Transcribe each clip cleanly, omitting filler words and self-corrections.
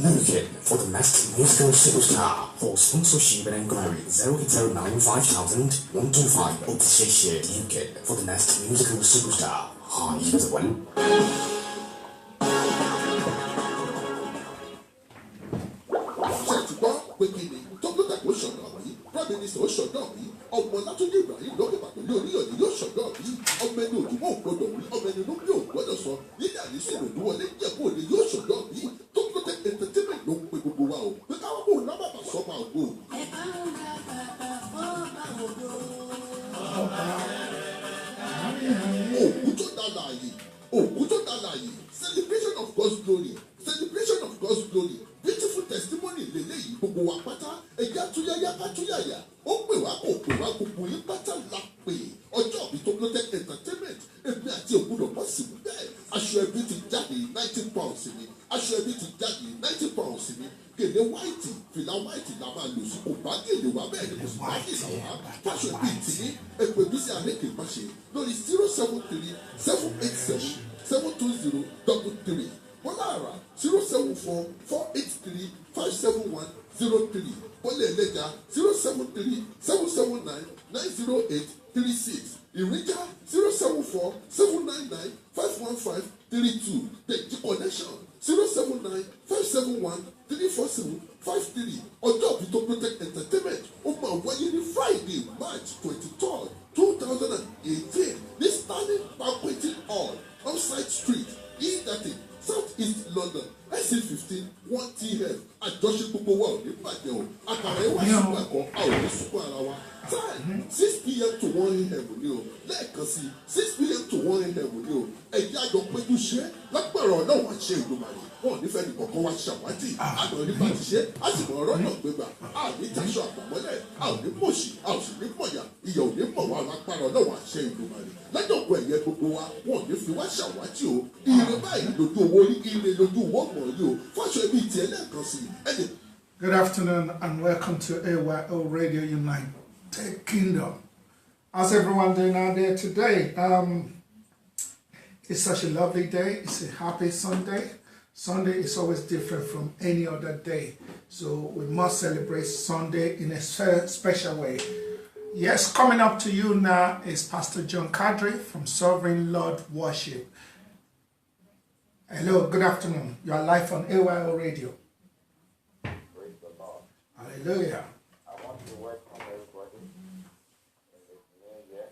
Limited for the next musical superstar. For sponsorship and inquiry 0809 5000 125 or Limited for the next musical superstar. Hi, everyone. Prime Minister ṣọ̀dọ̀ bí ọmọ Látúndé Ibrahim lókè pàtó ní oníyọ̀dé yóò ṣọ̀dọ̀ bí ọmọ ẹni òdùmọ̀ ògbọ́dọ̀ wí ọmọ ẹni ló bí ògbọ́dọ̀ sọ nígbà ní sí ìròdúwọlé jẹ̀bú òde yóò ṣọ̀dọ̀ bí Tókítọ́tẹ́ entertainment ló ń pe gbogbo wa o pé káwọn kò ná bàbà sọ́mà ògbó. Òkú tó dá láàyè celebration of God's glory beautiful testimony lélẹ́yìí gbogbo wa pátá ẹ̀já túyáyá ká túyàyà ó pè wá kò pè wá gbogbo yín pátá la pè ọjọ́ ìbí tó lọ́tẹ́ entertainment èmi àti ògbúdọ̀ bọ́ sí bẹ́ẹ̀ aṣọ ẹbí ti jáde £90 ni aṣọ ẹbí ti jáde £90 ni gèlè white fìlà white la máa lò sí kò bá gèlè wá bẹ́ẹ̀ ni kò sì bá gèlè wá aṣọ ẹbí ti ní ẹgbẹ́ bí sí àlékè má ṣe lórí 073 787 720 wọ́n lára 074 483 57103 wọlé ẹlẹ́jà 073 779 908 36 ìrìnjà 074 799 515 32 the connection 079 571 347 53 ọjọ́ òbí tó protect entertainment ó máa wáyé ní Friday March 23rd 2018 ní Stanley Banqueting Hall outside street E30 South East London SC15 1TF àjọṣe gbogbo wa ò ní bàjẹ́ o àkàrà ẹwà ṣùgbọ́n ẹ̀kọ́ a ò ní ṣùgbọ́n ara wa time 6 p.m. to 1 a.m. ní o lẹ́ẹ̀kan sí 6 p.m. to 1 a.m. ní o ẹ̀yà àjọ péjú ṣe lágbára ọ̀nà wà ṣe ìdòmàlè wọn ò nífẹ̀ẹ́ nìkan kan wá ṣàwátì àgbọ̀n nípa ti ṣe á sì mọ ọ̀rọ̀ náà gbégbà a ní taṣọ àpamọ́lẹ̀ a ò ní mọ̀ṣì a ò sì ní mọ̀yà ìyà ò ní mọ̀ wá lágbára ọ̀nà wà ṣe ìdòmàlè lẹ́jọ̀kọ̀ ẹ̀yẹ gbogbo wa wọn ò ní fi wá ṣàwátì o ire báyìí lójú owó ire lójú owó mọ̀ yìí o fáṣọ ẹbí tiẹ̀ lẹ́ẹ̀kan sí ẹni. Good afternoon and welcome to AYO Radio United Kingdom. How's everyone doing out there today? It's such a lovely day. It's a happy Sunday. Sunday is always different from any other day. So we must celebrate Sunday in a special way. Yes, coming up to you now is Pastor John Kadri from Sovereign Lord Worship. Hello, good afternoon. You are live on AYO Radio. Praise the Lord. Hallelujah. I want to welcome everybody in this new year,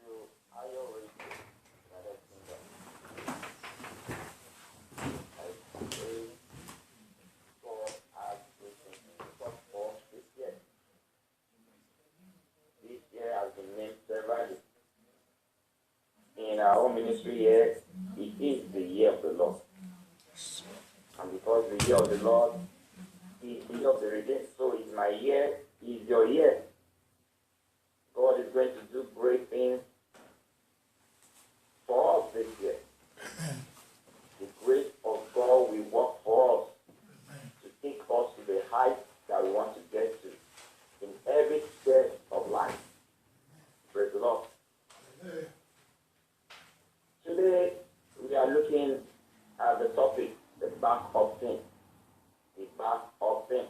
to AYO Radio, United Kingdom. I pray God has written in the top for this year. This year has been named severally. In our own ministry year, it is the year of the Lord. And because the year of the Lord is the year of the redeemed, so is my year, is your year. God is going to do great things for us this year. The grace of God will work for us to take us to the height that we want to get to in every step of life. Praise the Lord. Today, we are looking at the topic, the back of sin. The back of sin.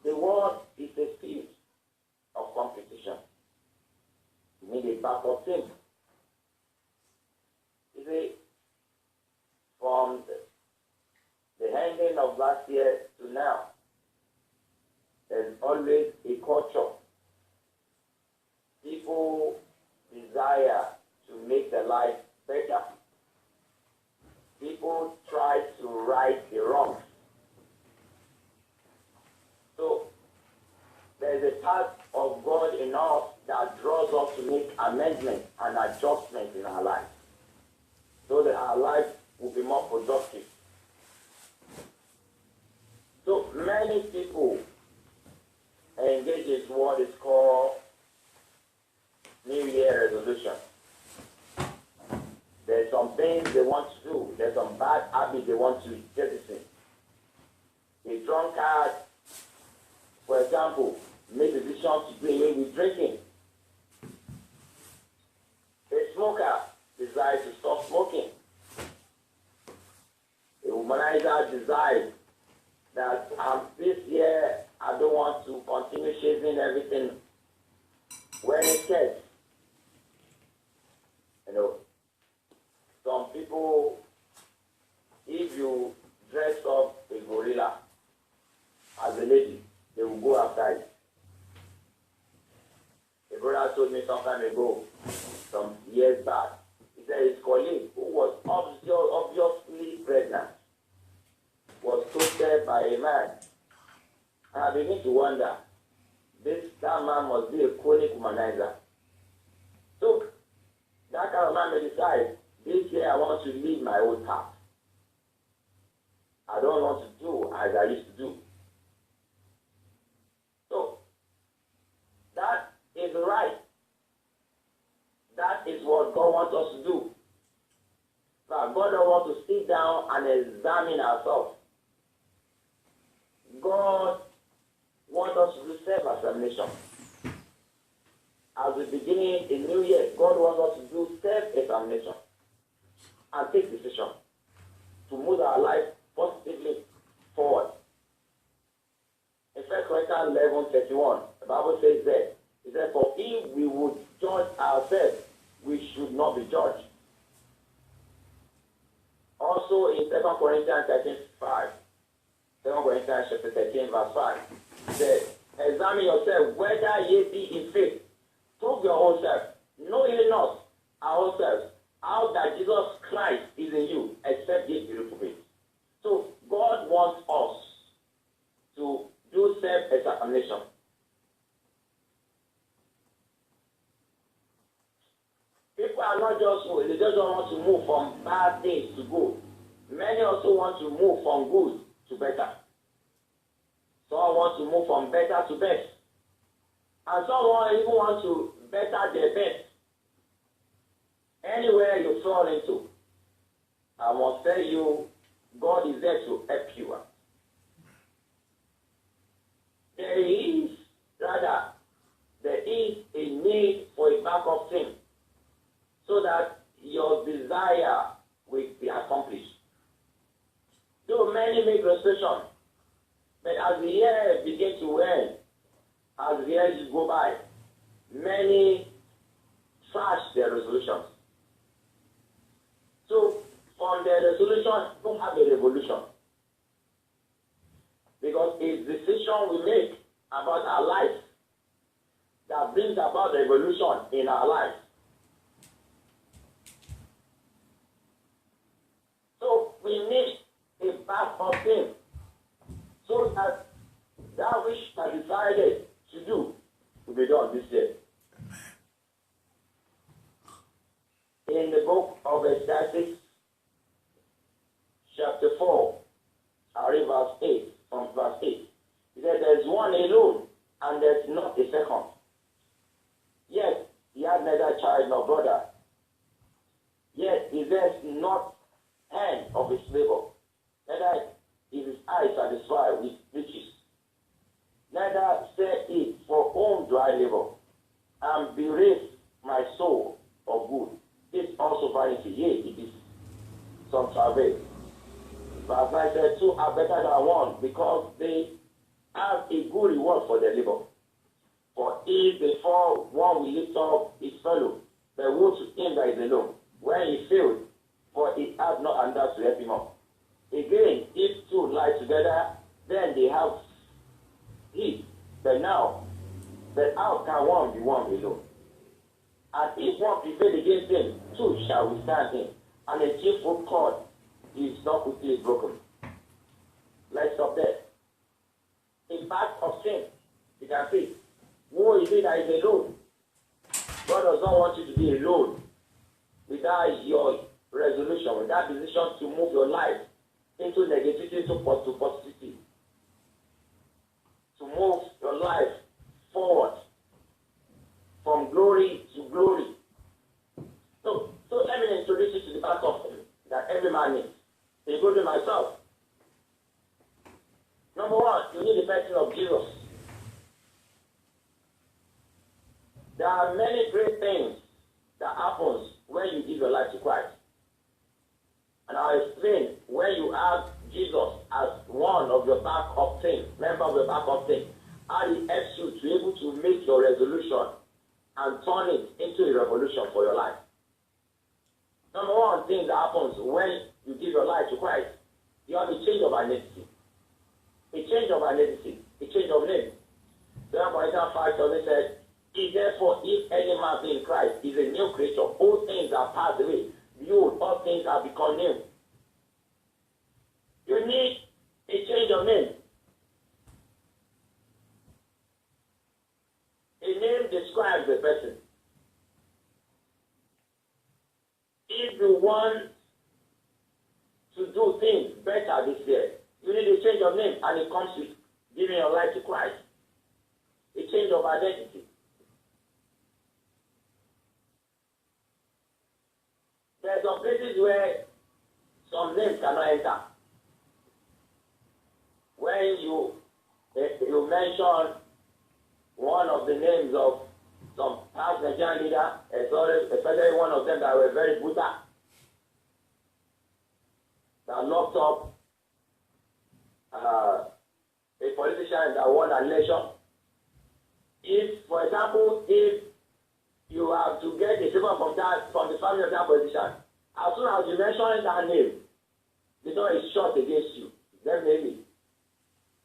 The world is a field of competition. You need a back of sin. You see, from the ending of last year to now, there's always a culture. People desire to make their life better. People try to right the wrongs. So there's a part of God in us that draws us to make amendments and adjustments in our life, so that our life will be more productive. So many people engage in what is called New Year resolution. There's some things they want to do. There's some bad habits they want to jettison. A drunkard, for example, made a decision to do away with drinking. A smoker decide to stop smoking. A womanizer decides that this year I don't want to continue chasing everything when it gets. You know, some people, if you dress up a gorilla as a lady, they will go after it. A brother told me some time ago, some years back, he said his colleague, who was obviously pregnant, was toasted by a man. And I begin to wonder, that man must be a chronic womanizer. So, that kind of man may decide, this year I want to leave my old path. I don't want to do as I used to do. So, that is right. That is what God wants us to do. But God don't want to sit down and examine ourselves. God wants us to do self-examination. As we begin a new year, God wants us to do self-examination and take decision to move our life positively forward. In 1 Corinthians 11:31, the Bible says that, it says, for if we would judge ourselves, we should not be judged. Also in 2 Corinthians 13:5, 2 Corinthians chapter 13, verse 5, it says, examine yourself whether ye be in faith. Prove your own self, knowing not our own selves, how that Jesus Christ is in you, except ye be reprobate. So God wants us to do self-examination. People are not just, they just don't want to move from bad things to good. Many also want to move from good to better. Some want to move from better to best. And some even want to better their best. Anywhere you fall into, I must tell you, God is there to help you out. There is a need for a backup thing so that your desire will be accomplished. Though many make resolution, but as the year begins to end, as the years go by, many trash their resolutions. So, from their resolution, don't have a revolution. Because a decision we make about our life that brings about revolution in our life. So, we need a backup thing so that which I decided to do will be done this year. In the book of Ecclesiastes, chapter 4, I read verse 8, from verse 8. He said, there is one alone, and there is not a second. Yet, he had neither child nor brother. Yet, he bears not hand of his labor. Neither is his eye satisfied with riches. Neither said it, for whom do I labor? And bereft my soul of good. This also vanity, yea, it is some travail. Verse 9 said, two are better than one, because they have a good reward for their labor. For if before one will lift up his fellow, but woe to him that is alone, when he failed, for he has not another to help him up. Again, if two lie together, then they have heat. But how can one be one alone? And if one prevail against him, two shall withstand him, and a cheerful cord is not quickly broken. Let's stop there. In fact of sin, you can see, woe is it that is alone. God does not want you to be alone without your resolution, without decision to move your life into negativity to positivity. To move your life forward from glory to glory. So let me introduce you to the backup that every man needs, including myself. Number one, you need the person of Jesus. There are many great things that happens when you give your life to Christ. your backup thing, member of your backup thing, how it helps you to be able to make your resolution and turn it into a revolution for your life. Number one thing that happens when you give your life to Christ, you have a change of identity. A change of identity, a change of name. Then Corinthians 5:7 says, therefore, if any man be in Christ is a new creature, all things are passed away. Behold, all things have become new. You need a change of name. A name describes the person. If you want to do things better this year, you need a change of name, and it comes with giving your life to Christ. A change of identity. There are some places where some names cannot enter. When you mention one of the names of some past Nigerian leader, especially one of them that were very brutal, that locked up a politician that won an election. If, for example, if you have to get a favor from the family of that politician, as soon as you mention that name, the door is shut against you. Definitely.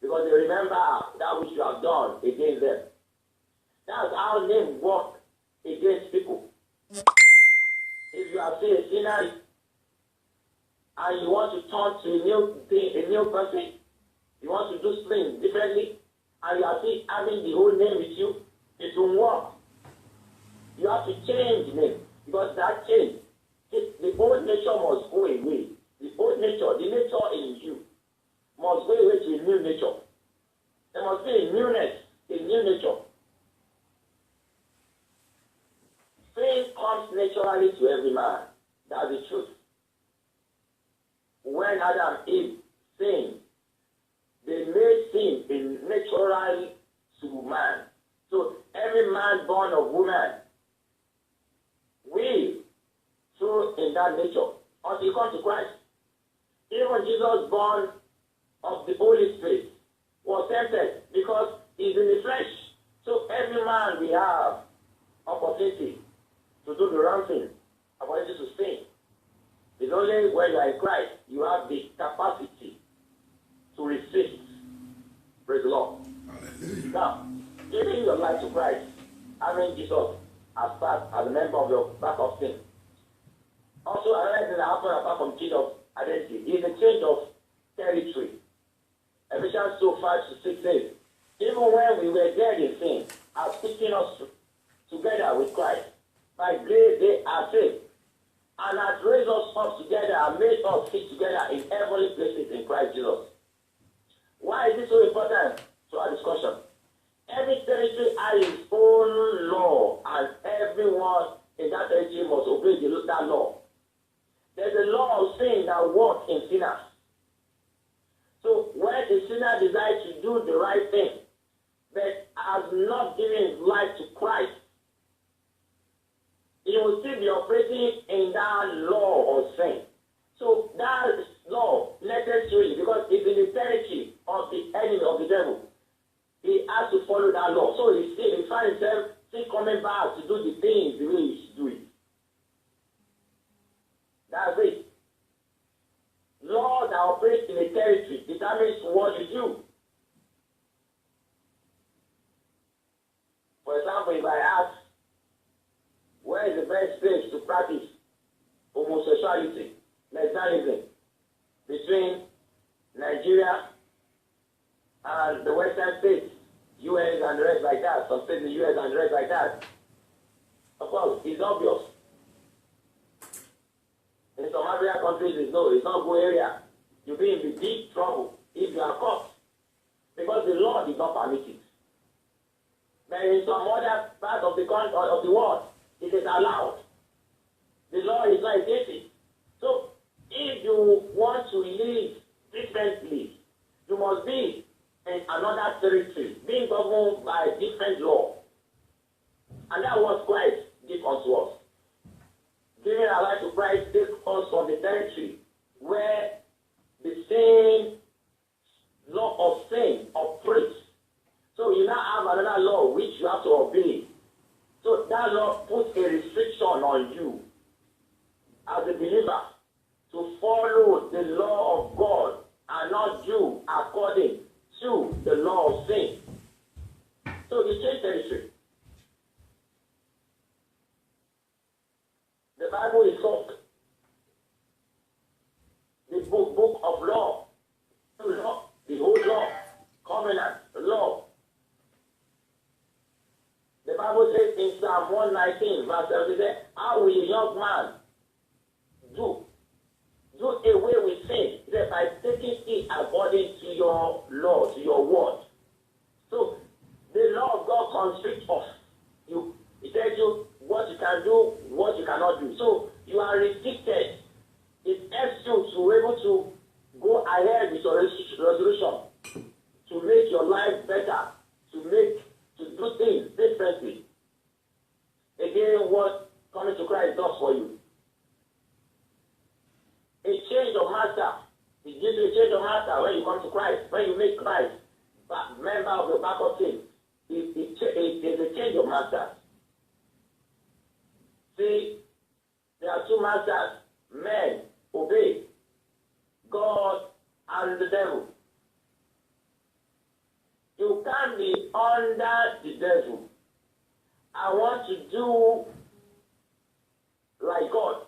Because they remember that which you have done against them. That's how name work against people. If you have seen a sinner and you want to turn to a new person, you want to do things differently, and you are still having the whole name with you, it won't work. You have to change the name, because that change, the old nature must go away. The old nature, the nature in you, must go away to a new nature. There must be a newness, a new nature. Sin comes naturally to every man. That's the truth. When Adam and Eve sinned, they made sin natural to man. So every man born of woman will, through in that nature, until you come to Christ. Even Jesus, born of the Holy Spirit, was tempted because he's in the flesh. So every man we have opportunity to do the wrong thing, opportunity to sin. It's only when you are in Christ you have the capacity to resist. Praise the Lord. Hallelujah. Now, giving your life to Christ, having Jesus as part as a member of your backup team. Also, another thing that happens apart from change of identity is a change of territory. Ephesians 2:5-6 says, even when we were dead in sin, has taken us together with Christ. By grace they are saved, and has raised us up together and made us sit together in heavenly places in Christ Jesus. Why is this so important to our discussion? Every territory has its own law, and everyone in that territory must obey that law. There's a law of sin that works in sinners. So when a sinner decides to do the right thing, but has not given his life to Christ, he will still be operating in that law of sin. So that law necessarily, because it's in the territory of the enemy of the devil, he has to follow that law. So he finds himself still coming back to do the things the way he should do it. That's it. Law that operates in a territory determines what you do. For example, if I ask, where is the best place to practice homosexuality, lesbianism, between Nigeria and the Western states, US and the rest like that, some states in the US and the rest like that? Of course, it's obvious. In some African countries, it's not a good area. You'll be in big trouble if you are caught, because the law did not permit it. But in some other parts of the country of the world, it is allowed. The law is not against it. So, if you want to live differently, you must be in another territory, being governed by a different law. And that was Christ gave unto us. Giving our life to Christ takes us from the territory where the same law of sin operates. So you now have another law which you have to obey. So that law puts a restriction on you as a believer to follow the law of God and not do according to the law of sin. So you change territory. The Bible is called the book of law. The whole law, covenant, law. The Bible says in Psalm 119, verse 7, how will a young man do away with sin? He said, by taking it according to your law, to your word. So the law of God constricts us. It tells you what you can do, what you cannot do. So you are restricted. It helps you to be able to go ahead with your resolution, to make your life better, to do things differently. Again, what coming to Christ does for you. A change of master. It gives you a change of master when you come to Christ, when you make Christ member of your backup team. It's a change of master. See, there are two masters. Men obey God and the devil. You can't be under the devil. I want to do like God.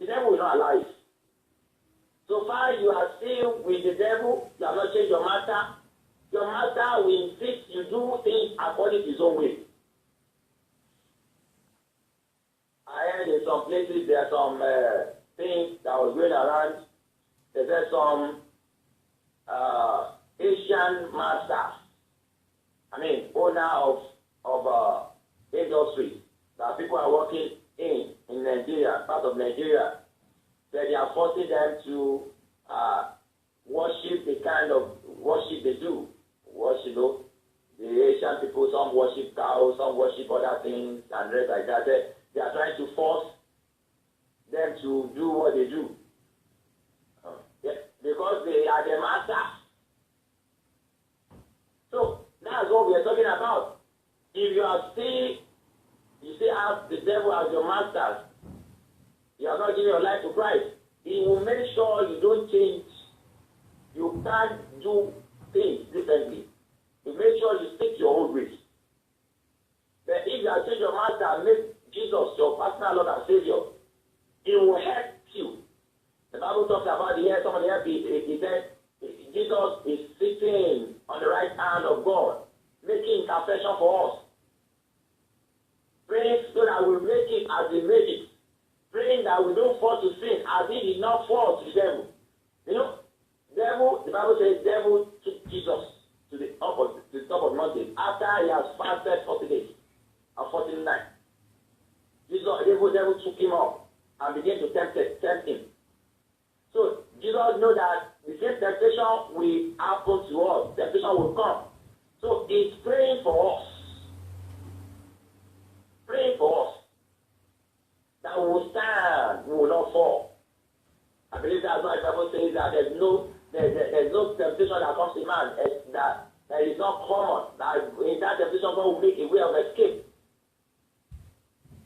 The devil will not allow it. So far you are still with the devil, you have not changed your master. Your master will insist you do things according to his own way. I heard in some places there are some things that was going around. There's some Asian masters, owner of industry that people are working in Nigeria, part of Nigeria, that they are forcing them to worship the kind of worship they do. Worship, the Asian people, some worship cows, some worship other things, and rest like that. They are trying to force them to do what they do. Because they are the masters. So that's what we are talking about. If you still have the devil as your masters, you are not giving your life to Christ, he will make sure you don't change. You can't do things differently. You make sure you stick to your own ways. But if you are changing your master and make Jesus your personal Lord and Savior, it will help you. The Bible talks about somebody else, he said, Jesus is sitting on the right hand of God, making intercession for us. Praying so that we make it as he made it. Praying that we don't fall to sin as he did not fall to the devil. The Bible says devil took Jesus to the top of the mountain after he has fasted 40 days and 40 nights. The devil took him up and began to tempt him. So Jesus knows that the same temptation will happen to us. Temptation will come. So he's praying for us. Praying for us. That we will stand, we will not fall. I believe that's why the Bible says that there's no temptation that comes to man that is not common. That in that temptation God will make a way of escape.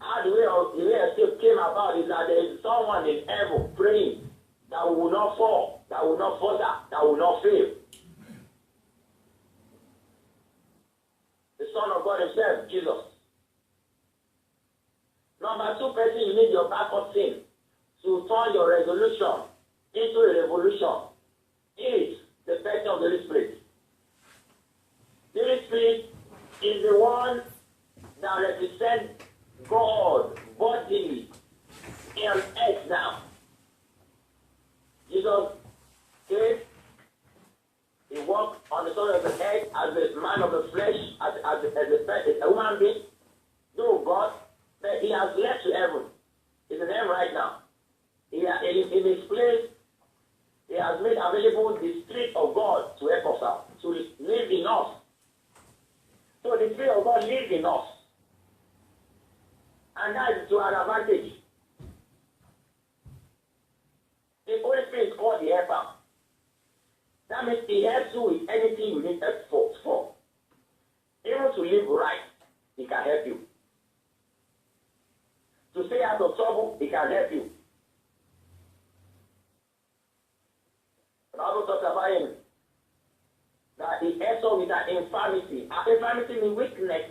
How the way of escape came about is that there is someone in heaven praying that we will not fall, that will not falter, that will not fail. The Son of God himself, Jesus. Number two person, you need your backup team to turn your resolution into a revolution. Is the person of the Holy Spirit. The Holy Spirit is the one that represents God bodily on earth now. Jesus came, he walked on the surface of the earth as a man of the flesh, as a human being, no God, but he has left to heaven. He's in heaven right now. In his place, he has made available the Spirit of God to help us out, to live in us. So the Spirit of God lives in us. And that is to our advantage. The Holy Spirit is called the helper. That means he helps you with anything you need help for. Even to live right, he can help you. To stay out of trouble, he can help you. The Bible talks about him that he helps us with that infirmity. Our infirmity means weakness.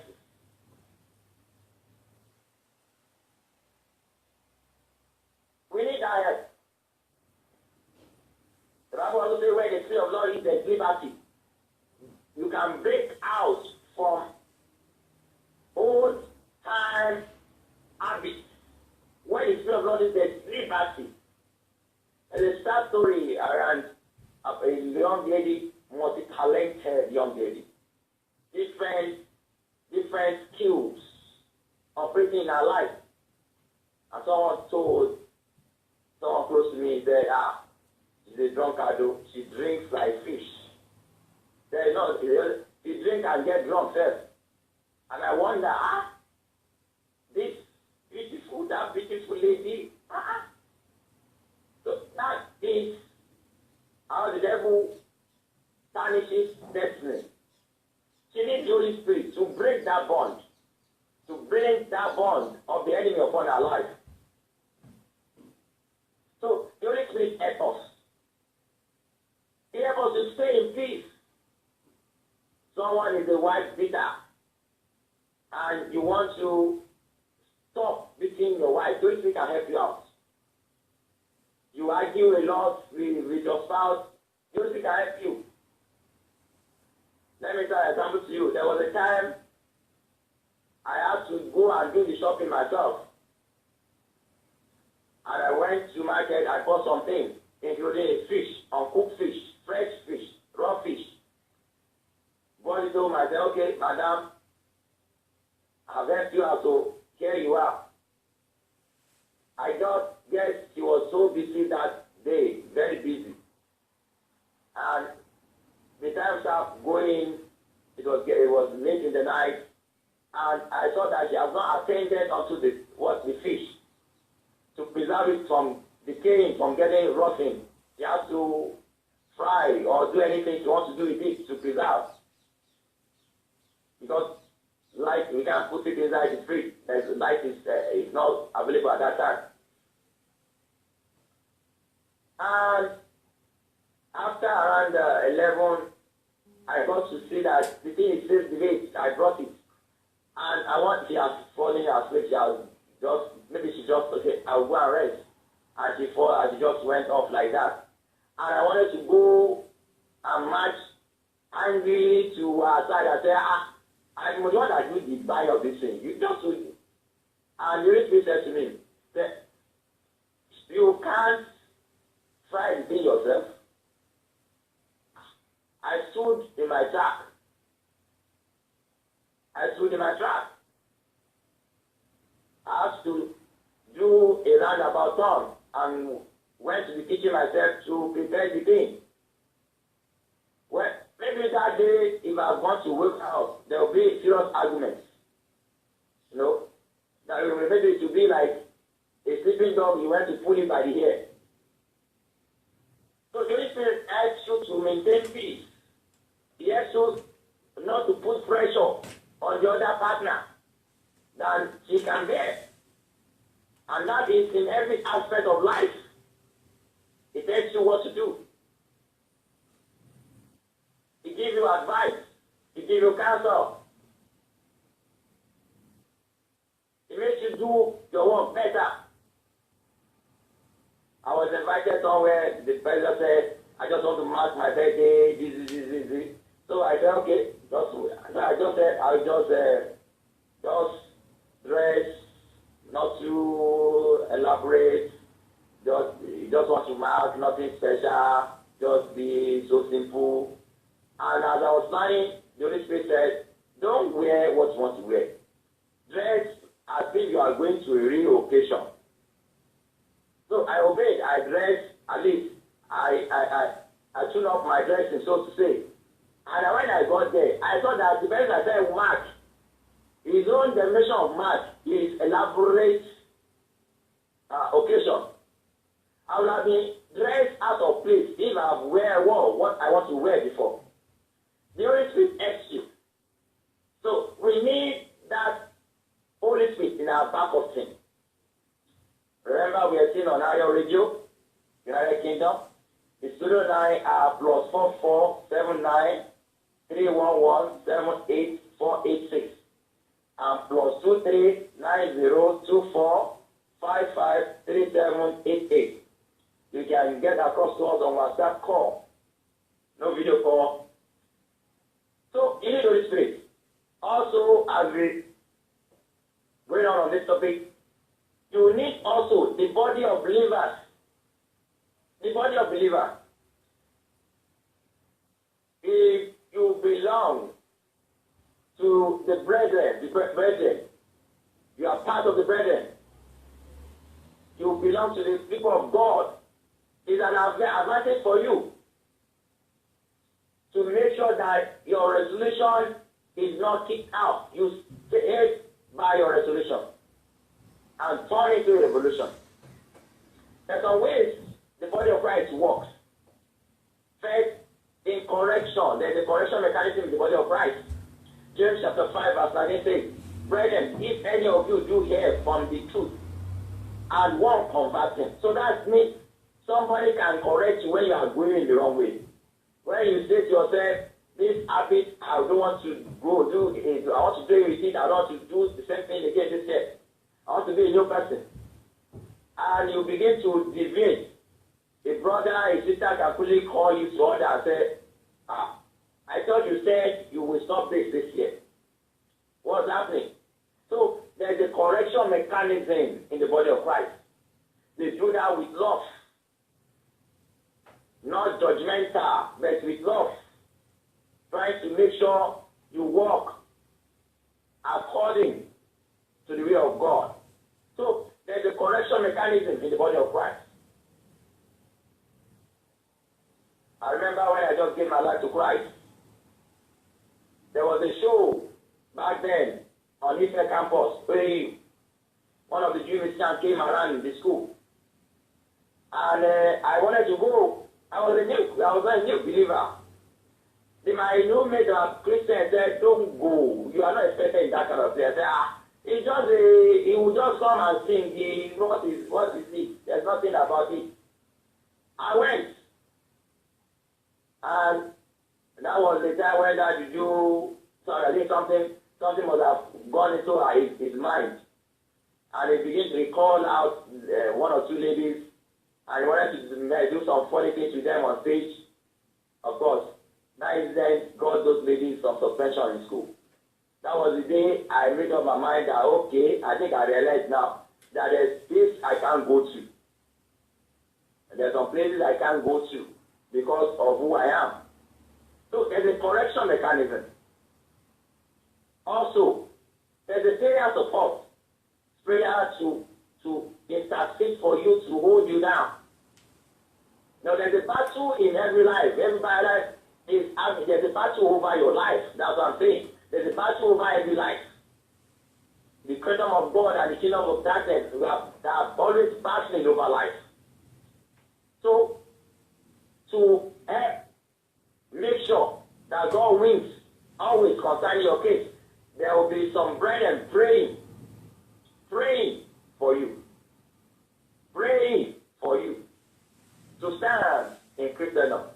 We need that help. The Bible also says where the Spirit of the Lord is, there is liberty. You can break out from old time habits. Where the Spirit of the Lord is, there is liberty. There's a sad story around a young lady, multi-talented young lady. Different skills operating in her life. And someone told someone close to me, said, she's a drunkard, she drinks like fish. There is no, she drink and get drunk first. And I wonder, this beautiful lady, so that is how the devil tarnishes destiny. She needs the Holy Spirit to break that bond, to break that bond of the enemy upon her life. So the Holy Spirit helps us. He helps us to stay in peace. Someone is a wife beater, and you want to stop beating your wife. The Holy Spirit can help you out. You argue a lot with your spouse. The Holy Spirit can help you. Let me tell an example to you. There was a time I had to go and do the shopping myself. And I went to market, I bought some things, including a fish, uncooked fish, fresh fish, raw fish. Bought it home, I said, okay, madam, I've helped you out, so here you are. I just guess she was so busy that day, very busy. And the time started going, it was late in the night, and I saw that she has not attended onto the fish to preserve it from decaying, from getting rotten. She has to fry or do anything she wants to do with it to preserve. Because light, we can't put it inside the fridge. Light is not available at that time. And after around 11, I got to see that the thing is still delayed. I brought it. And she has fallen asleep. Maybe she just, okay, I'll go and rest. And she just went off like that. And I wanted to go and march angrily to her side and say, I'm the one that do the buy of this thing. You just do it. And the Holy Spirit said to me, that you can't try to be yourself. I stood in my track. I had to do a roundabout turn and went to the kitchen myself to prepare the thing. Well, maybe that day, if I want to wake up, there will be serious arguments. You know, that maybe it will be like a sleeping dog, you want to pull it by the hair. So the Holy Spirit helps you to maintain peace. He helps you not to put pressure on the other partner than she can bear. And that is in every aspect of life. It tells you what to do. It gives you advice. It gives you counsel. It makes you do your work better. I was invited somewhere. The president said, I just want to mark my birthday, this. So I said, okay. I just said, I'll just dress, not too elaborate. Just want to mark, nothing special. Just be so simple. And as I was planning, the Holy Spirit said, don't wear what you want to wear. Dress as if you are going to a real occasion. So I obeyed. I dressed, at least I tuned up my dressing, so to say. And when I got there, I saw that the person I said mark, his own definition of mark is elaborate occasion. I would have been dress out of place if I wear what I want to wear before. The Holy Spirit helps you. So we need that Holy Spirit in our back of thing. Remember, we are seen on our radio, United Kingdom. The studio 9 are +4479 311 78486 and +23 9024 553788. You can get across to us on WhatsApp call, no video call. So you need Holy Spirit. Also, as we going on this topic, you need also the body of believers. The body of believers. If you belong to the brethren, you are part of the brethren. You belong to the people of God. It's an advantage for you to make sure that your resolution is not kicked out. You stay by your resolution and turn it into a revolution. There's some ways the body of Christ works. First, in correction. There's a correction mechanism in the body of Christ. James chapter 5 verse 19 says, brethren, if any of you do hear from the truth and won't convert him. So that means somebody can correct you when you are going in the wrong way. When you say to yourself, this habit, I don't want to go do it. I want to do it with it. I don't want to do the same thing again this year. I want to be a new person. And you begin to deviate. A brother, a sister can quickly call you to order and say, I thought you said you will stop this year. What's happening? So there's a correction mechanism in the body of Christ. They do that with love. Not judgmental, but with love. Trying to make sure you walk according to the will of God. So there's a correction mechanism in the body of Christ. I remember when I just gave my life to Christ, there was a show back then on Eastern campus where one of the Jewish musicians came around the school. And I wanted to go. I was a new believer. My roommate was Christian said, don't go. You are not expected in that kind of place. I said, he will just come and sing. What is it? There's nothing about it. I went. And that was the time when I do something must have gone into his mind. And he began to recall out one or two ladies, and he wanted to do some funny things with them on stage. Of course, that incident got those ladies some suspension in school. That was the day I made up my mind that, okay, I think I realize now that there's place I can't go to. And there's some places I can't go to because of who I am. So there's a correction mechanism. Also, there's a prayer support. Prayer to intercede for you, to hold you down. Now there's a battle in every life. Everybody life there's a battle over your life. That's what I'm saying. There's a battle over every life. The kingdom of God and the kingdom of darkness, they are always battling over life. So, to make sure that God wins always concerning your case, there will be some brethren praying for you. Praying for you to stand in Christendom.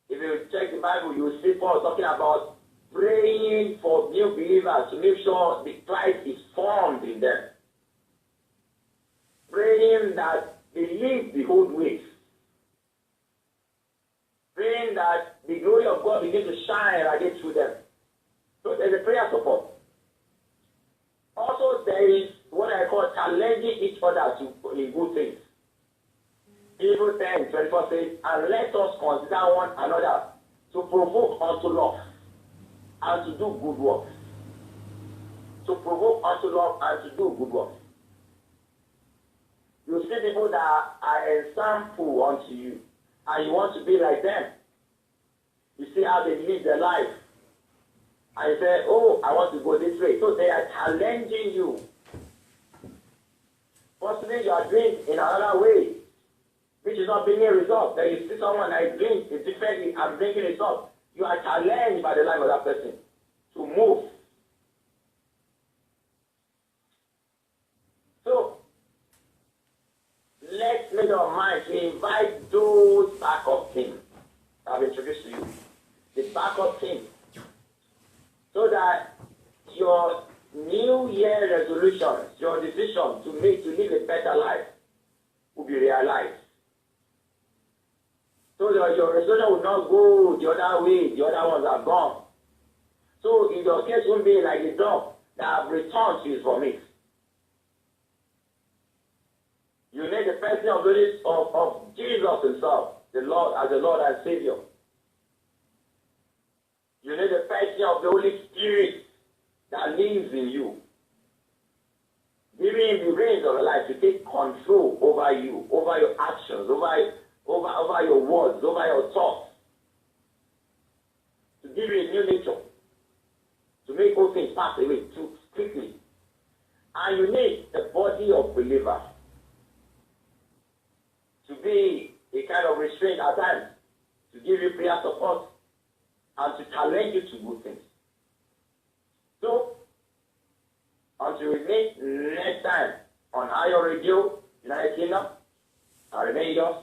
If you check the Bible, you will see Paul talking about praying for new believers to make sure the Christ is formed in them. Praying that they leave the old ways. Praying that the glory of God begins to shine again through them. So there's a prayer support. Also, there is what I call challenging each other in good things. Hebrews 10:24 says, and let us consider one another to provoke unto love and to do good works. To provoke unto love and to do good works. You see people that are an example unto you, and you want to be like them. You see how they live their life. And you say, oh, I want to go this way. So they are challenging you. Possibly you are doing in another way. which is not bringing a result. Then you see someone that is doing it differently and bringing results. You are challenged by the life of that person to move. So, let's make our mind to invite those backup teams I've introduced to you. The backup team. So that your New Year resolutions, your decision to live a better life will be realized. So that your resolution will not go the other way, the other ones are gone. So in your case won't be like the dog that have returned to his vomit. You need the person of Jesus himself, the Lord as the Lord and Savior. You need the person of the Holy Spirit that lives in you. Giving him the reins of your life to take control over you, over your actions, over your words, over your thoughts. To give you a new nature. To make all things pass away too quickly. And you need a body of believers to be a kind of restraint at times, to give you prayer support, and to challenge you to good things. So, until we meet next time on Ayo Radio, United Kingdom, I remain yours,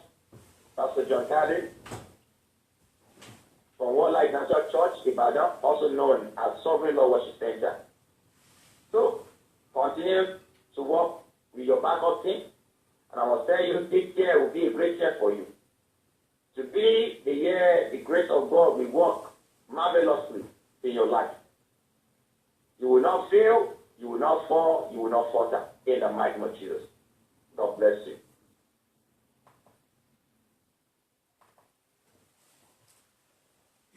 Pastor John Kadri, from World Life Natural Church, Ibadan, also known as Sovereign Lord Worship Center. So, continue to work with your backup team, and I will tell you, this year will be a great year for you. To be the year the grace of God will work marvelously in your life. You will not fail, you will not fall, you will not falter in the mighty name of Jesus. God bless you.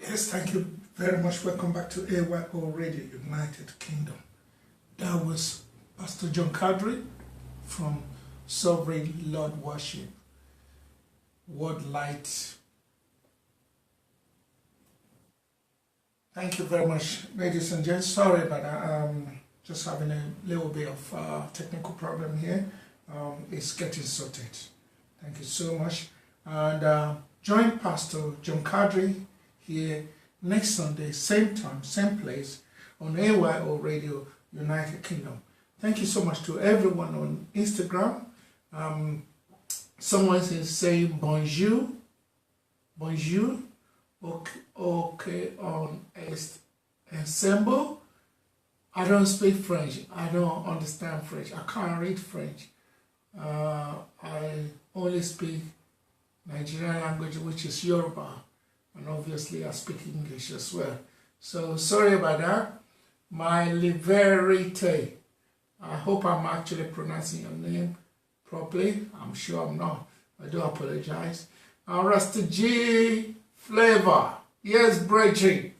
Yes, thank you very much. Welcome back to AYO Radio, United Kingdom. That was Pastor John Kadri from Sovereign Lord Worship, World Light. Thank you very much, ladies and gents. Sorry about that. Just having a little bit of technical problem here. It's getting sorted. Thank you so much. And join Pastor John Kadri here next Sunday, same time, same place, on AYO Radio, United Kingdom. Thank you so much to everyone on Instagram. Someone is saying bonjour, bonjour, okay on ensemble. I don't speak French. I don't understand French. I can't read French. I only speak Nigerian language, which is Yoruba, and obviously I speak English as well. So sorry about that. My Liberté. I hope I'm actually pronouncing your name properly. I'm sure I'm not. I do apologize. Rasta G Flavor. Yes, Bridget.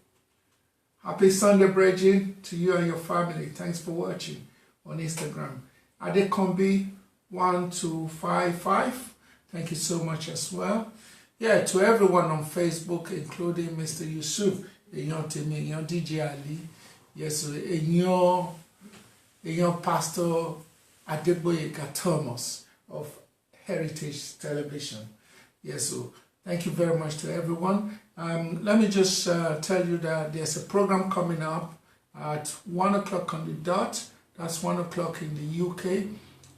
Happy Sunday, Bridget, to you and your family. Thanks for watching on Instagram. Adekombi 1255. Thank you so much as well. Yeah, to everyone on Facebook, including Mr. Yusuf, Eyon Temi, Eyon DJ Ali, yes, Eyon Pastor Adeboyega Thomas of Heritage Television. Yes, so thank you very much to everyone. Let me just tell you that there's a program coming up at 1 o'clock on the dot. That's 1 o'clock in the UK,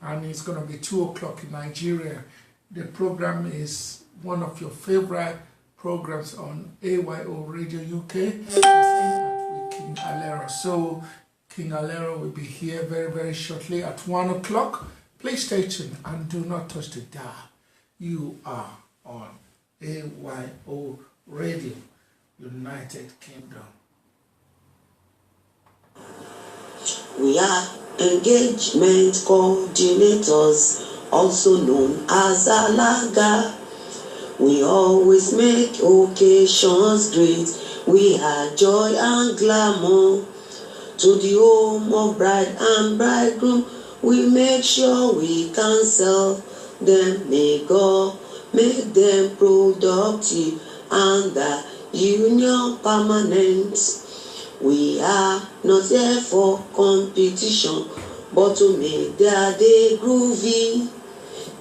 and it's going to be 2 o'clock in Nigeria. The program is one of your favorite programs on AYO Radio UK. It's Impact with King Alero. So King Alero will be here very, very shortly at 1 o'clock. Please stay tuned and do not touch the dial. You are on AYO Radio, United Kingdom. We are engagement coordinators, also known as Alaga. We always make occasions great. We add joy and glamour to the home of bride and bridegroom. We make sure we can sell them. May God make them productive and the union permanent. We are not here for competition, but to make their day groovy.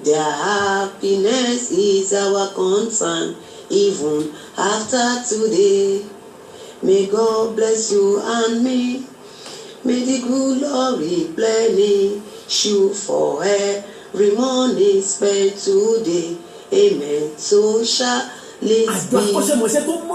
Their happiness is our concern, even after today. May God bless you and me. May the good Lord replenish you for every morning spent today. Amen. So shall it be.